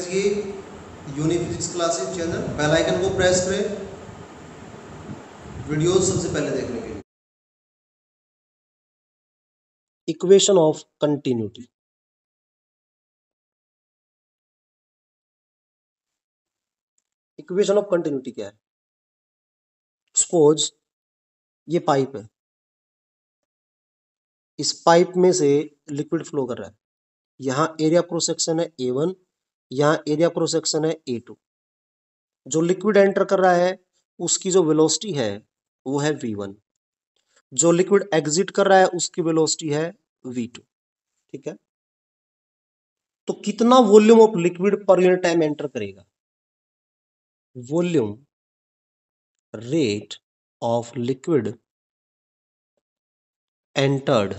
कीजिए यूनिफिजिक्स classes channel, bell icon को press करें वीडियोस सबसे पहले देखने के लिए। Equation of continuity. Equation of continuity क्या है? सपोज ये पाइप है, इस पाइप में से लिक्विड फ्लो कर रहा है। यहाँ एरिया क्रॉस सेक्शन है A1, यहाँ एरिया क्रॉस सेक्शन है A2। जो लिक्विड एंटर कर रहा है उसकी जो वेलोसिटी है वो है V1, जो लिक्विड एग्जिट कर रहा है उसकी वेलोसिटी है V2। ठीक है, तो कितना volume of liquid per unit time enter करेगा? Volume rate of liquid entered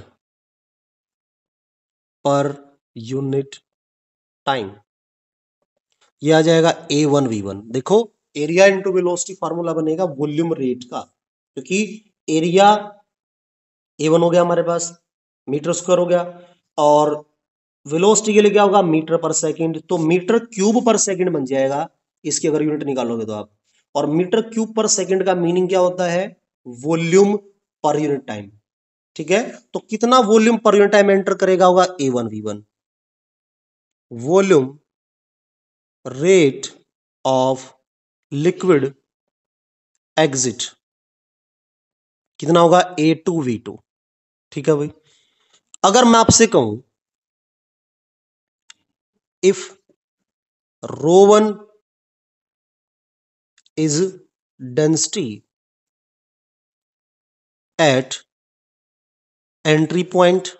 per unit time, ये आ जाएगा A1V1। देखो एरिया इंटू वेलोसिटी फार्मूला बनेगा वॉल्यूम रेट का, क्योंकि एरिया A1 हो गया हमारे पास, मीटर स्क्वायर हो गया, और वेलोसिटी के लिए क्या होगा? मीटर पर सेकंड। तो मीटर क्यूब पर सेकंड बन जाएगा इसकी अगर यूनिट निकालोगे तो आप। और मीटर क्यूब पर सेकंड का मीनिंग क्या होता है? Volume per unit time. ठीक है, तो कितना volume per unit time enter करेगा? होगा A1V1। Volume rate of liquid exit कितना होगा? A2V2। ठीक है भाई, अगर मैं आपसे कहूं if ρ1 is density at entry point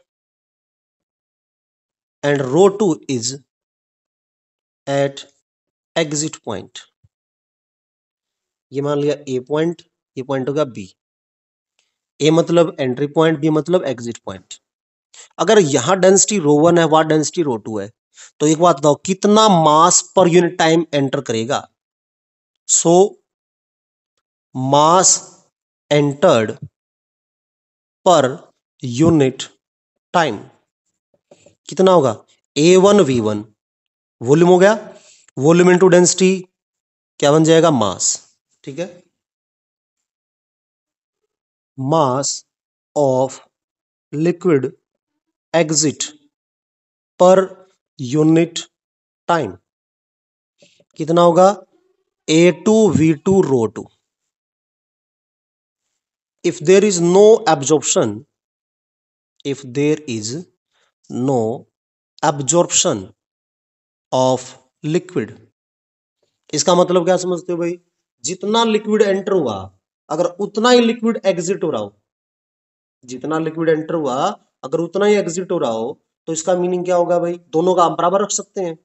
and ρ2 is at exit point, ये मान लिया A पॉइंट, ये पॉइंट होगा B। A मतलब एंट्री पॉइंट, B मतलब एग्जिट पॉइंट। अगर यहां डेंसिटी ρ1 है, वहां डेंसिटी ρ2 है, तो एक बात बताओ कितना मास पर यूनिट टाइम एंटर करेगा? सो मास एंटर्ड पर यूनिट टाइम कितना होगा? A1V1 वॉल्यूम हो गया, वॉल्यूम इनटू डेंसिटी क्या बन जाएगा? मास। ठीक है, मास ऑफ लिक्विड एग्जिट पर यूनिट टाइम कितना होगा? A2V2 ρ2। if there is no absorption, if there is no absorption of liquid, इसका मतलब क्या समझते हो भाई? जितना लिक्विड एंटर हुआ अगर उतना ही लिक्विड एग्जिट हो रहा हो, जितना लिक्विड एंटर हुआ अगर उतना ही एग्जिट हो रहा हो, तो इसका मीनिंग क्या होगा भाई? दोनों का हम बराबर रख सकते हैं।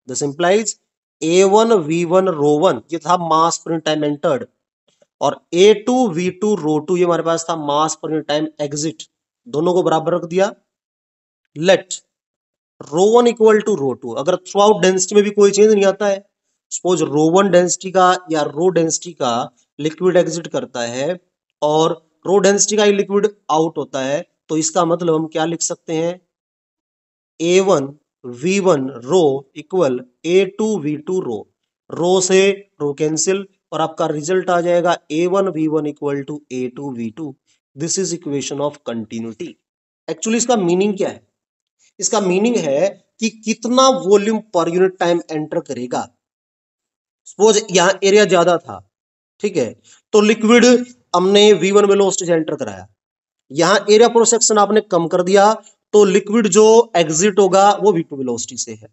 दिस इंप्लाइज A1V1 ρ1 ये था मास पर टाइम एंटर्ड, और A2V2 ρ2 ये हमारे पास था मास पर टाइम एग्जिट। दोनों को बराबर रख दिया। लेट ρ1 इक्वल टू ρ2, अगर थ्रू आउट डेंसिटी में भी कोई चेंज नहीं आता है, सपोज ρ1 डेंसिटी का या रो डेंसिटी का लिक्विड एग्जिट करता है और रो डेंसिटी का ही लिक्विड आउट होता है, तो इसका मतलब हम क्या लिख सकते हैं? A1V1 रो इक्वल A2V2 रो, रो से रो कैंसिल और आपका रिजल्ट आ जाएगा A1V1 equal to A2V2। This is equation of continuity. Actually इसका मीनिंग क्या है? इसका मीनिंग है कि कितना volume per unit time enter करेगा। सपोज यहां एरिया ज्यादा था, ठीक है, तो लिक्विड हमने V1 वेलोसिटी से एंटर कराया, यहां एरिया क्रॉस सेक्शन आपने कम कर दिया, तो लिक्विड जो एग्जिट होगा वो V2 वेलोसिटी से है।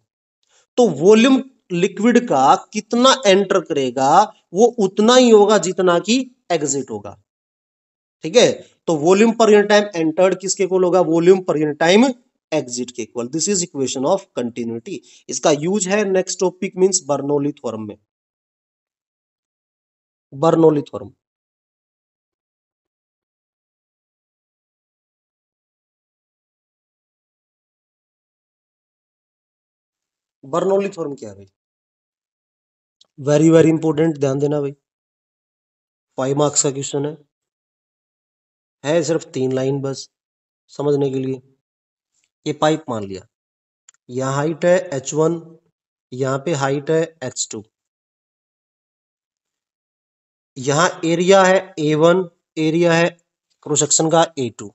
तो वॉल्यूम लिक्विड का कितना एंटर करेगा वो उतना ही होगा जितना कि एग्जिट होगा। ठीक है, तो volume per unit time entered किसके इक्वल होगा? Volume per unit time exit के equal. This is equation of continuity. इसका यूज है next topic means Bernoulli theorem में। बर्नौली थ्योरम, बर्नौली थ्योरम क्या है भाई? वेरी वेरी इंपॉर्टेंट, ध्यान देना भाई, 5 मार्क्स का क्वेश्चन है सिर्फ 3 लाइन बस समझने के लिए। ये पाइप मान लिया, यहाँ हाइट है H1, यहां पे हाइट है h2, यहां एरिया है A1, एरिया है क्रॉस सेक्शन का A2।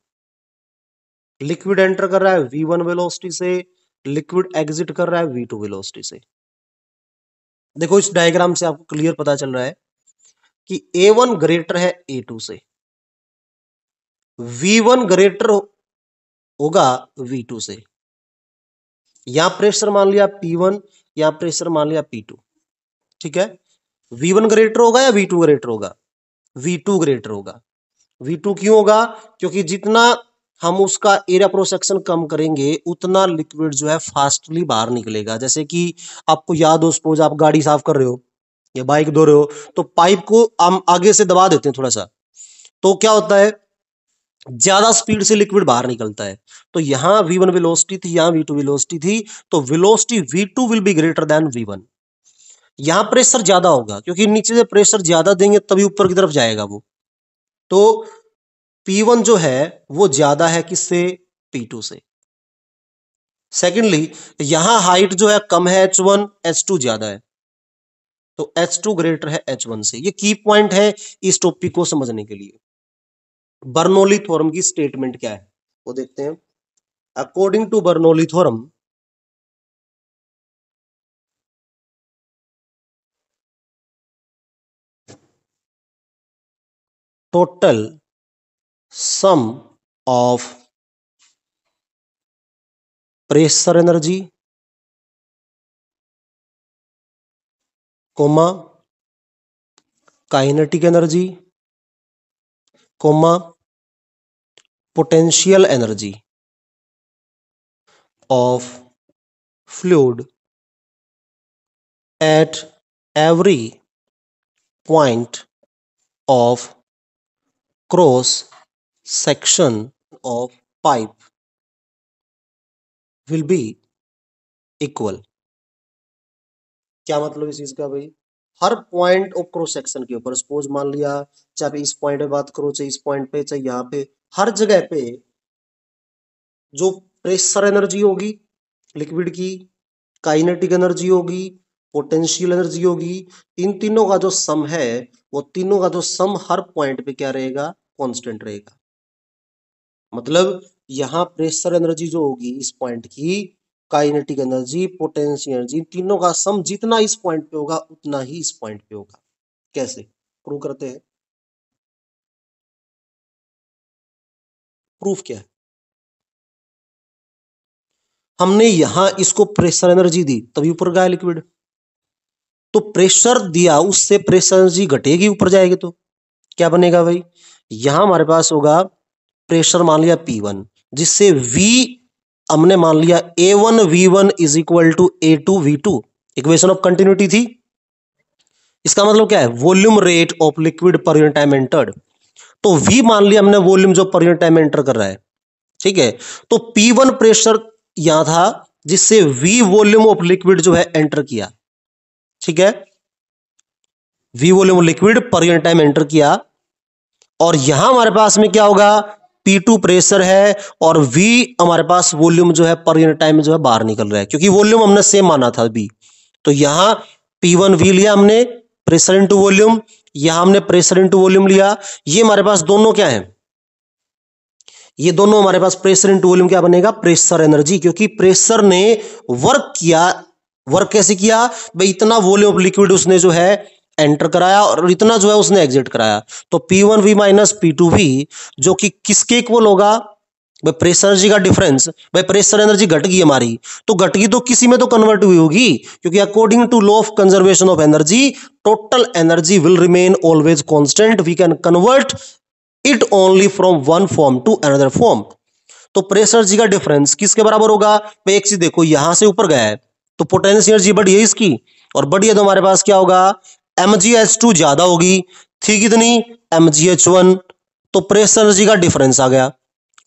लिक्विड एंटर कर रहा है V1 वेलोसिटी से, लिक्विड एग्जिट कर रहा है V2 वेलोसिटी से। देखो इस डायग्राम से आपको क्लियर पता चल रहा है कि A1 ग्रेटर है A2 से, V1 ग्रेटर होगा V2 से। यहां प्रेशर मान लिया P1, यहां प्रेशर मान लिया P2, ठीक है। V1 ग्रेटर होगा या V2 ग्रेटर होगा? V2 ग्रेटर होगा। V2 क्यों होगा? क्योंकि जितना हम उसका एरिया क्रॉस सेक्शन कम करेंगे उतना लिक्विड जो है फास्टली बाहर निकलेगा। जैसे कि आपको याद हो, सपोज आप गाड़ी साफ कर रहे हो या बाइक धो रहे हो, तो पाइप को हम आगे से दबा देते हैं थोड़ा सा, तो क्या होता है, ज्यादा स्पीड से लिक्विड बाहर निकलता है। तो यहां V1 वेलोसिटी थी, यहां V2 वेलोसिटी थी, तो velocity V2 will be greater than V1। यहां प्रेशर ज्यादा होगा क्योंकि नीचे से प्रेशर ज्यादा देंगे तभी ऊपर की तरफ जाएगा वो। तो P1 जो है वो ज्यादा है किससे? P2 से। सेकेंडली यहां हाइट जो है कम है H1, H2 ज्यादा है, तो H2 ग्रेटर है H1 से। ये की पॉइंट है इस टॉपिक को समझने के लिए। बर्नौली थ्योरम की स्टेटमेंट क्या है वो देखते हैं। According to Bernoulli theorem, total sum of pressure energy comma kinetic energy comma potential energy of fluid at every point of cross section of pipe will be equal। क्या मतलब इस चीज का भाई? हर पॉइंट ऑफ क्रॉस सेक्शन के ऊपर, suppose मान लिया चाहे इस पॉइंट पे बात करो, चाहे इस पॉइंट पे, चाहे यहाँ पे, हर जगह पे जो प्रेशर एनर्जी होगी लिक्विड की, काइनेटिक एनर्जी होगी, पोटेंशियल एनर्जी होगी, इन तीनों का जो सम है, वो तीनों का जो सम हर पॉइंट पे क्या रहेगा? कांस्टेंट रहेगा। मतलब यहां प्रेशर एनर्जी जो होगी इस पॉइंट की, काइनेटिक एनर्जी, पोटेंशियल एनर्जी, तीनों का सम जितना इस पॉइंट पे होगा उतना ही इस पॉइंट पे होगा। कैसे प्रूव करते हैं? प्रूफ क्या है? हमने यहां इसको प्रेशर एनर्जी दी तभी ऊपर गया लिक्विड, तो प्रेशर दिया उससे प्रेशर एनर्जी घटेगी ऊपर जाएगी, तो क्या बनेगा भाई? यहां हमारे पास होगा प्रेशर मान लिया P1, जिससे V हमने मान लिया A1 V1 is equal to A2 V2, equation of continuity थी। इसका मतलब क्या है? Volume rate of liquid per unit time entered. तो V मान लिया हमने वॉल्यूम जो पर यूनिट टाइम एंटर कर रहा है, ठीक है। तो P1 प्रेशर यहां था जिससे V वॉल्यूम ऑफ लिक्विड जो है एंटर किया, ठीक है। V volume liquid per unit time enter किया, और यहां हमारे पास में क्या होगा? P2 प्रेशर है और V हमारे पास वॉल्यूम जो है पर यूनिट टाइम जो है बाहर निकल रहा है, क्योंकि वॉल्यूम हमने सेम माना था B। तो यहां P1 V लिया हमने, प्रेशर इंटू वॉल्यूम, यहां हमने प्रेशर इंटू वॉल्यूम लिया। ये हमारे पास दोनों क्या है? ये दोनों हमारे पास प्रेशर इंटू वॉल्यूम क्या बनेगा? प्रेशर एनर्जी, क्योंकि प्रेशर ने वर्क किया। वर्क कैसे किया भाई? इतना वॉल्यूम ऑफ लिक्विड उसने जो है एंटर कराया और इतना जो है उसने एग्जिट कराया। तो P1V माइनस P2V जो कि किसके इक्वल होगा भाई? प्रेशर एनर्जी का डिफरेंस। भाई प्रेशर एनर्जी घट गई हमारी, तो घट गई तो किसी में तो कन्वर्ट हुई होगी, क्योंकि according to law of conservation of energy total energy will remain always constant, we can convert it only from one form to another form. तो प्रेशर एनर्जी का डिफरेंस किसके बराबर होगा भाई? एक चीज देखो, यहां से ऊपर गया है तो पोटेंशियल एनर्जी बढ़ी है इसकी, और बढ़ी है तो हमारे पास क्या होगा? mgh2 ज्यादा होगी, थी कितनी? mgh1, तो प्रेशर एनर्जी का डिफरेंस आ गया।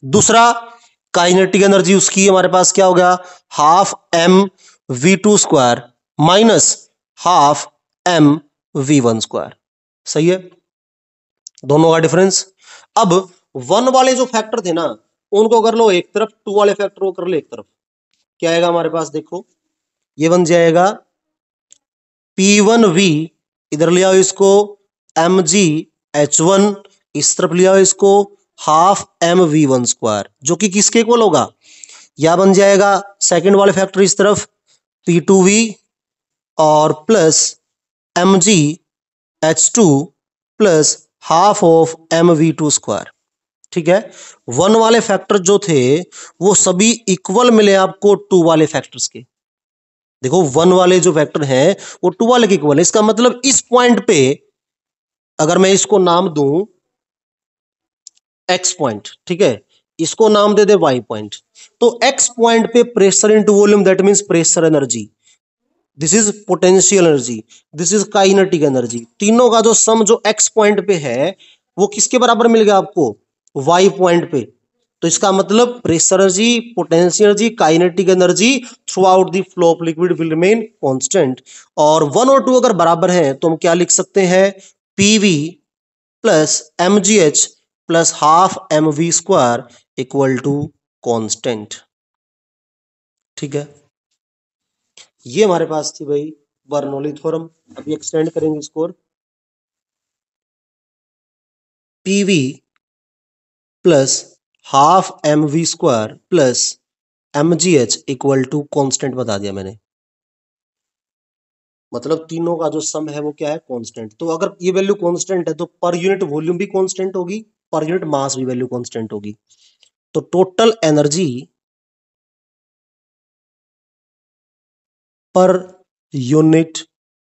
दूसरा काइनेटिक एनर्जी उसकी हमारे पास क्या हो गया? Half M V2 square minus half M V1 square. सही है, दोनों का डिफरेंस। अब वन वाले जो फैक्टर थे ना उनको कर लो एक तरफ, टू वाले फैक्टर को कर लो एक तरफ। क्या आएगा हमारे पास? देखो ये बन जाएगा P1V, इधर ले आओ इसको mgH1, इस तरफ ले आओ इसको हाफ mv1 जो कि किसके इक्वल होगा, या बन जाएगा सेकंड वाले फैक्टर इस तरफ P2V और plus mgH2 plus half of mv2। ठीक है, वन वाले फैक्टर जो थे वो सभी इक्वल मिले आपको टू वाले फैक्टर्स के। देखो वन वाले जो फैक्टर हैं वो टू वाले के इक्वल है, इसका मतलब इस पॉइंट पे अगर मैं इसको नाम दूं एक्स पॉइंट, ठीक है, इसको नाम दे दे वाई पॉइंट, तो एक्स पॉइंट पे pressure into volume that means pressure energy, this is potential energy, this is kinetic energy, तीनों का जो सम जो एक्स पॉइंट पे है वो किसके बराबर मिल गया आपको, वाई पॉइंट पे। तो इसका मतलब pressure energy, potential energy, kinetic energy throughout the flow of liquid will remain constant. और वन और टू अगर बराबर हैं तो हम क्या लिख सकते हैं, PV plus mgh plus half mv² equal to constant. ठीक है, ये हमारे पास थी भाई बर्नौली थ्योरम। अभी एक्सटेंड करेंगे इसको, और PV plus half mv² plus mgh equal to constant बता दिया मैंने, मतलब तीनों का जो सम है वो क्या है, कांस्टेंट। तो अगर ये वैल्यू कांस्टेंट है तो पर यूनिट वॉल्यूम भी कांस्टेंट होगी, पर यूनिट मास भी वैल्यू कांस्टेंट होगी। तो total energy per unit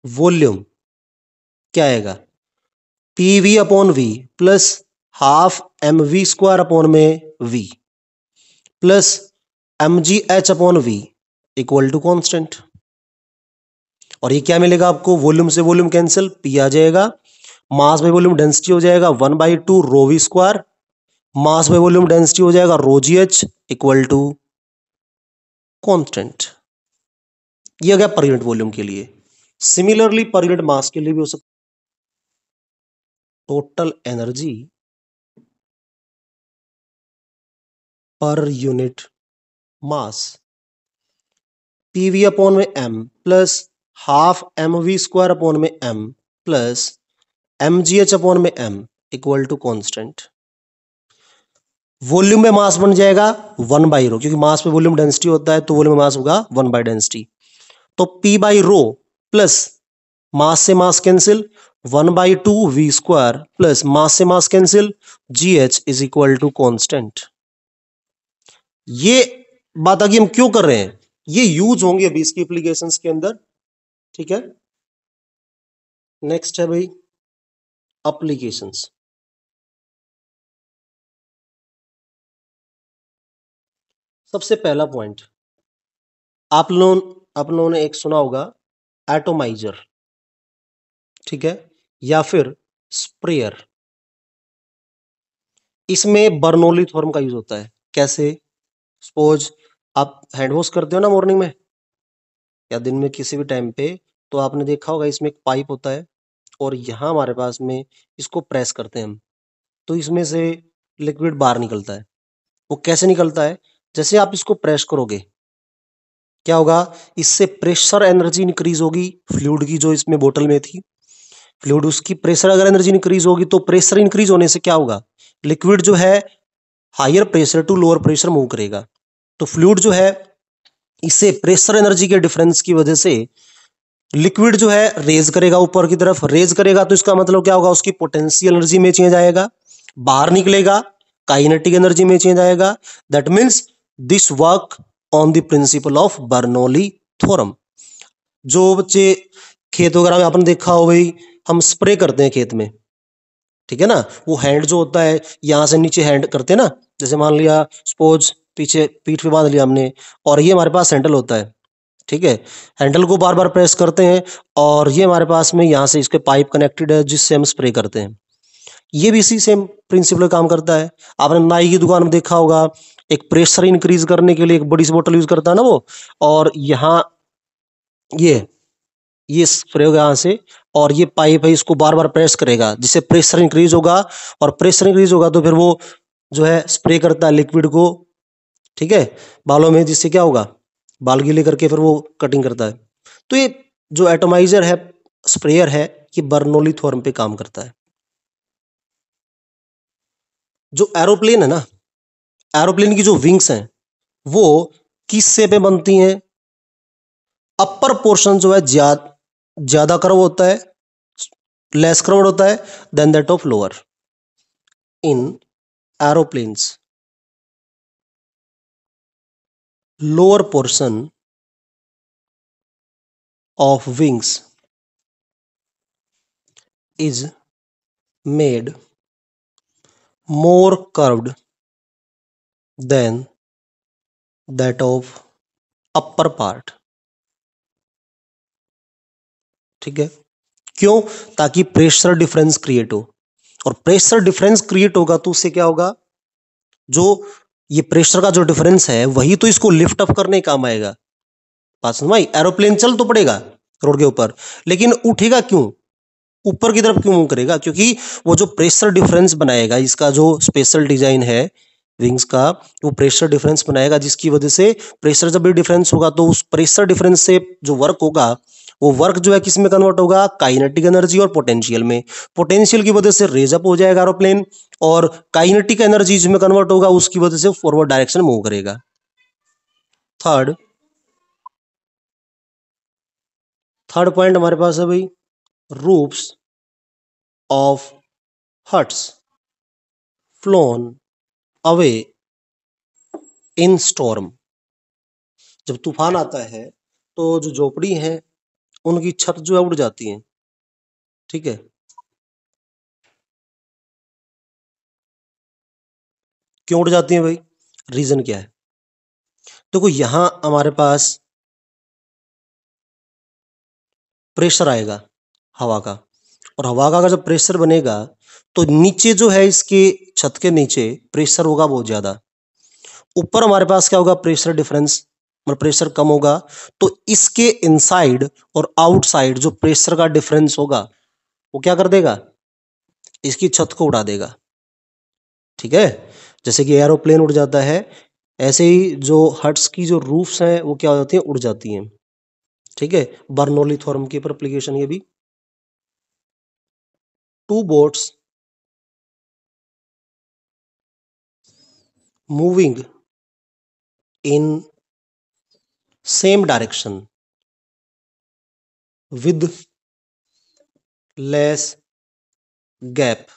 volume क्या आएगा, PV upon V plus half mv² upon में V plus mgh upon V equal to constant. और ये क्या मिलेगा आपको, वॉल्यूम से वॉल्यूम कैंसिल, पी आ जाएगा, मास बाय वॉल्यूम डेंसिटी हो जाएगा 1/2 rho V square, mass by volume density हो जाएगा rho g h equal to constant. ये हो गया पर यूनिट वॉल्यूम के लिए। सिमिलरली पर यूनिट मास के लिए भी हो सकता, total energy per unit mass PV upon में M plus half mv² upon में एम प्लस mgh अपॉन में M equal to constant. Volume में मास बन जाएगा 1/रो, क्योंकि मास पे वॉल्यूम डेंसिटी होता है तो वॉल्यूम में मास होगा 1/डेंसिटी। तो p/रो प्लस मास से mass cancel 1/2 v² plus mass से mass cancel gh is equal to constant. ये बात आगे हम क्यों कर रहे हैं, ये यूज होंगे अभी इसकी एप्लीकेशंस के अंदर। ठीक है, नेक्स्ट है भाई एप्लीकेशंस। सबसे पहला पॉइंट आप लोगों ने एक सुना होगा एटोमाइजर, ठीक है, या फिर स्प्रेयर। इसमें बर्नौली थ्योरम का यूज होता है। कैसे, सपोज आप हैंड वॉश करते हो ना मॉर्निंग में या दिन में किसी भी टाइम पे, तो आपने देखा होगा इसमें एक पाइप होता है और यहाँ हमारे पास में इसको प्रेस करते हैं हम, तो इसमें से लिक्विड बाहर निकलता है। वो कैसे निकलता है, जैसे आप इसको प्रेस करोगे क्या होगा, इससे प्रेशर एनर्जी इंक्रीज होगी फ्लूइड की जो इसमें बोतल में थी, फ्लूइड उसकी प्रेशर अगर एनर्जी इंक्रीज होगी तो प्रेशर इंक्रीज होने से क्या होगा, लिक्विड जो है higher pressure to lower pressure move करेगा। तो फ्लूइड जो है इससे प्रेशर एनर्जी के डिफरेंस की वजह से लिक्विड जो है रेज करेगा, ऊपर की तरफ रेज करेगा, तो इसका मतलब क्या होगा, उसकी पोटेंशियल एनर्जी में चेंज आएगा, बाहर निकलेगा काइनेटिक एनर्जी में चेंज आएगा। That means this work on the principle of Bernoulli theorem. जो बच्चे खेत वगैरह में आपने देखा हो भाई, हम स्प्रे करते हैं खेत में, ठीक है ना, वो हैंड जो होता है यहां से नीचे हैंड करते हैं ना, जैसे मान लिया सपोज पीछे पीठ पे बांध लिया हमने और ये हमारे पास हैंडल होता है, ठीक है, हैंडल को बार बार प्रेस करते हैं और ये हमारे पास में यहाँ से इसके पाइप कनेक्टेड है जिससे हम स्प्रे करते हैं। ये भी इसी सेम प्रिंसिपल काम करता है। आपने नाई की दुकान में देखा होगा, एक प्रेशर इंक्रीज करने के लिए एक बड़ी सी बोतल यूज करता है ना वो, और यहाँ ये स्प्रे होगा यहाँ से और ये पाइप है, इसको बार बार प्रेस करेगा जिससे प्रेशर इंक्रीज होगा, और प्रेशर इंक्रीज होगा तो फिर वो जो है स्प्रे करता है लिक्विड को, ठीक है, बालों में, जिससे क्या होगा, बाल गीले करके फिर वो कटिंग करता है। तो ये जो एटोमाइजर है स्प्रेयर है ये बर्नौली थ्योरम पे काम करता है। जो एरोप्लेन है ना, एरोप्लेन की जो विंग्स हैं वो किस से पे बनती हैं? अपर पोर्शन जो है ज्यादा कर्व होता है, लेस कर्व होता है than that of lower. In aeroplanes lower portion of wings is made more curved than that of upper part। ठीक है, क्यों? ताकि प्रेशर डिफरेंस क्रिएट हो, और प्रेशर डिफरेंस क्रिएट होगा तो उससे क्या होगा, जो ये प्रेशर का जो डिफरेंस है वही तो इसको लिफ्ट अप करने काम आएगा। बात समझ में आई? एरोप्लेन चल तो पड़ेगा रोड के ऊपर, लेकिन उठेगा क्यों, ऊपर की तरफ क्यों मूव करेगा? क्योंकि वो जो प्रेशर डिफरेंस बनाएगा, इसका जो स्पेशल डिजाइन है विंग्स का, वो प्रेशर डिफरेंस बनाएगा, जिसकी वजह से प्रेशर जब भी डिफरेंस होगा तो उस प्रेशर डिफरेंस से जो वर्क होगा वो वर्क जो है किस में कन्वर्ट होगा, काइनेटिक एनर्जी और पोटेंशियल में। पोटेंशियल की वजह से रेज अप हो जाएगा एरोप्लेन, और काइनेटिक एनर्जी जिसमें कन्वर्ट होगा उसकी वजह से फॉरवर्ड डायरेक्शन मूव करेगा। थर्ड थर्ड पॉइंट हमारे पास है भाई, roofs of huts phloem away in storm. जब तूफान आता है तो जो झोपड़ी है उनकी छत जो है उड़ जाती है। ठीक है, क्यों उड़ जाती है भाई, रीजन क्या है? देखो यहां हमारे पास प्रेशर आएगा हवा का, और हवा का अगर जब प्रेशर बनेगा तो नीचे जो है इसके छत के नीचे प्रेशर होगा बहुत ज्यादा, ऊपर हमारे पास क्या होगा, प्रेशर डिफरेंस, मतलब प्रेशर कम होगा, तो इसके इनसाइड और आउटसाइड जो प्रेशर का डिफरेंस होगा वो क्या कर देगा, इसकी छत को उड़ा देगा। ठीक है, जैसे कि एरोप्लेन उड़ जाता है, ऐसे ही जो हट्स की जो रूफ्स हैं वो क्या हो जाती हैं, उड़ जाती हैं। ठीक है, बर्नौली थ्योरम के ऊपर एप्लीकेशन ये भी। Two boats moving in same direction with less gap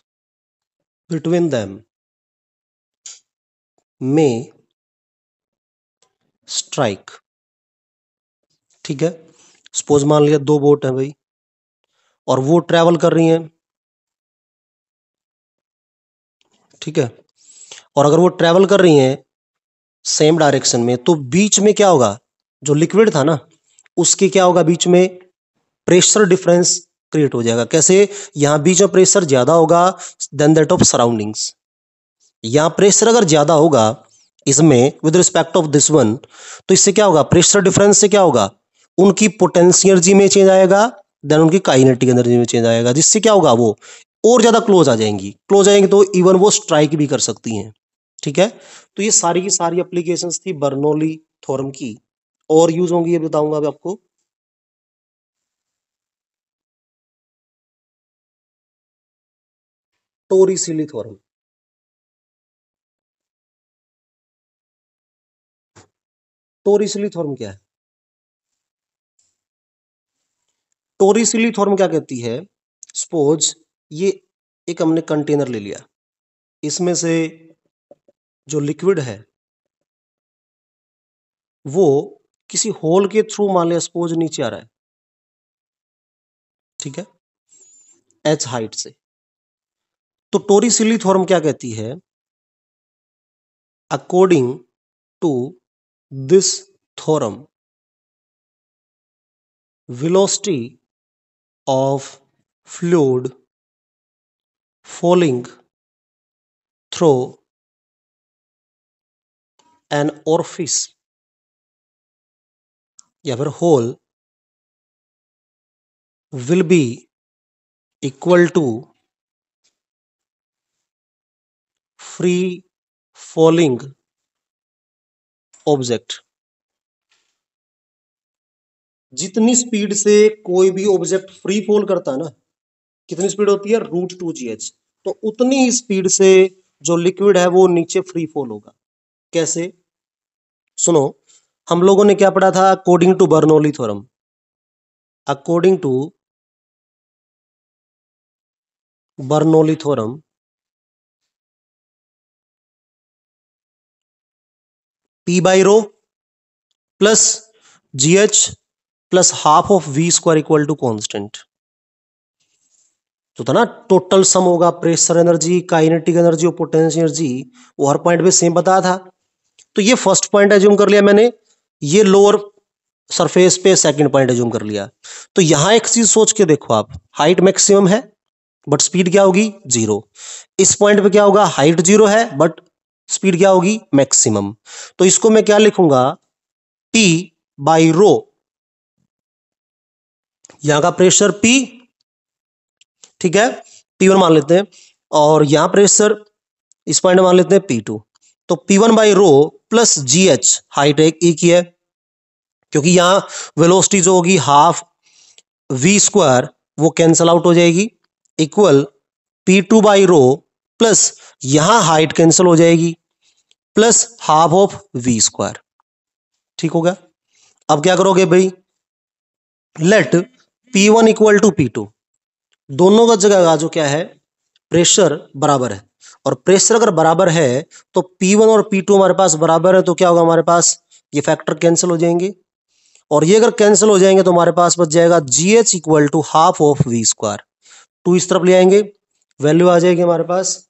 between them में स्ट्राइक। ठीक है, सपोज मान लिया दो बोट है भाई, और वो ट्रेवल कर रही हैं। ठीक है, और अगर वो ट्रेवल कर रही हैं सेम डायरेक्शन में, तो बीच में क्या होगा, जो लिक्विड था ना उसके क्या होगा, बीच में प्रेशर डिफरेंस क्रिएट हो जाएगा। कैसे? यहां बीच में प्रेशर ज्यादा होगा देन दैट ऑफ सराउंडिंग्स। यहां प्रेशर अगर ज्यादा होगा इसमें with respect of this one, तो इससे क्या होगा, प्रेशर डिफरेंस से क्या होगा, उनकी पोटेंशियल एनर्जी में चेंज आएगा, देन उनकी काइनेटिक एनर्जी में चेंज आएगा, जिससे क्या होगा, वो और ज्यादा क्लोज आ जाएंगी। क्लोज आएंगे तो इवन वो स्ट्राइक भी कर सकती हैं। ठीक है, तो ये सारी की सारी एप्लीकेशंस थी बर्नौली थ्योरम की, और यूज होंगी ये बताऊंगा अभी आपको। टोरिसिली थ्योरम। टोरिसिली थ्योरम क्या है? टोरिसिली थ्योरम क्या कहती है, सपोज ये एक हमने कंटेनर ले लिया, इसमें से जो लिक्विड है वो किसी होल के थ्रू मान लिया सपोज नीचे आ रहा है। ठीक है, एच हाइट से। तो टोरिसिली थ्योरम क्या कहती है, according to this theorem velocity of fluid falling through an orifice या फिर hole will be equal to free falling object। जितनी स्पीड से कोई भी ऑब्जेक्ट फ्री फॉल करता है ना, कितनी स्पीड होती है, √2gh, तो उतनी ही स्पीड से जो लिक्विड है वो नीचे फ्री फॉल होगा। कैसे, सुनो, हम लोगों ने क्या पढ़ा था, according to Bernoulli theorem, according to Bernoulli theorem P by rho plus GH plus half of V square equal to constant, तो था ना टोटल सम होगा प्रेशर एनर्जी, काइनेटिक एनर्जी और पोटेंशियल एनर्जी, वो हर पॉइंट पे सेम बताया था। तो ये फर्स्ट पॉइंट एज्यूम कर लिया मैंने, ये लोअर सरफेस पे सेकंड पॉइंट एज्यूम कर लिया। तो यहां एक चीज सोच के देखो आप, हाइट मैक्सिमम है बट स्पीड क्या होगी, 0। इस पॉइंट पे क्या होगा, हाइट 0 है बट स्पीड क्या होगी, मैक्सिमम। तो इसको मैं क्या लिखूंगा, P बाई रो, यहां का प्रेशर P, ठीक है, P1 मान लेते हैं, और यहां प्रेशर इस पॉइंट मान लेते हैं P2। तो P1 by rho plus GH, height एक ही है, क्योंकि यहां वेलोसिटी जो होगी हाफ V स्क्वायर वो कैंसल आउट हो जाएगी, equal P2 by rho plus यहां हाइट कैंसिल हो जाएगी plus half of V square. ठीक हो गया। अब क्या करोगे भाई, late P1 equal to P2, दोनों का जगह का जो क्या है, प्रेशर बराबर है, और प्रेशर अगर बराबर है तो P1 और P2 हमारे पास बराबर है, तो क्या होगा हमारे पास, ये फैक्टर कैंसिल हो जाएंगे, और ये अगर कैंसिल हो जाएंगे तो हमारे पास बच जाएगा GH equal to half of V square. 2 इस तरफ ले आएंगे, वैल्यू आ जाएगी हमारे पास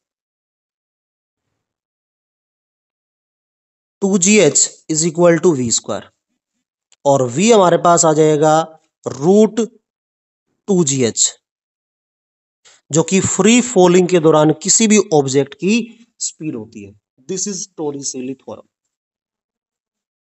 2GH is equal to V square, और V हमारे पास आ जाएगा √2GH, जो कि फ्री फॉलिंग के दौरान किसी भी ऑब्जेक्ट की स्पीड होती है। This is Torricelli theorem.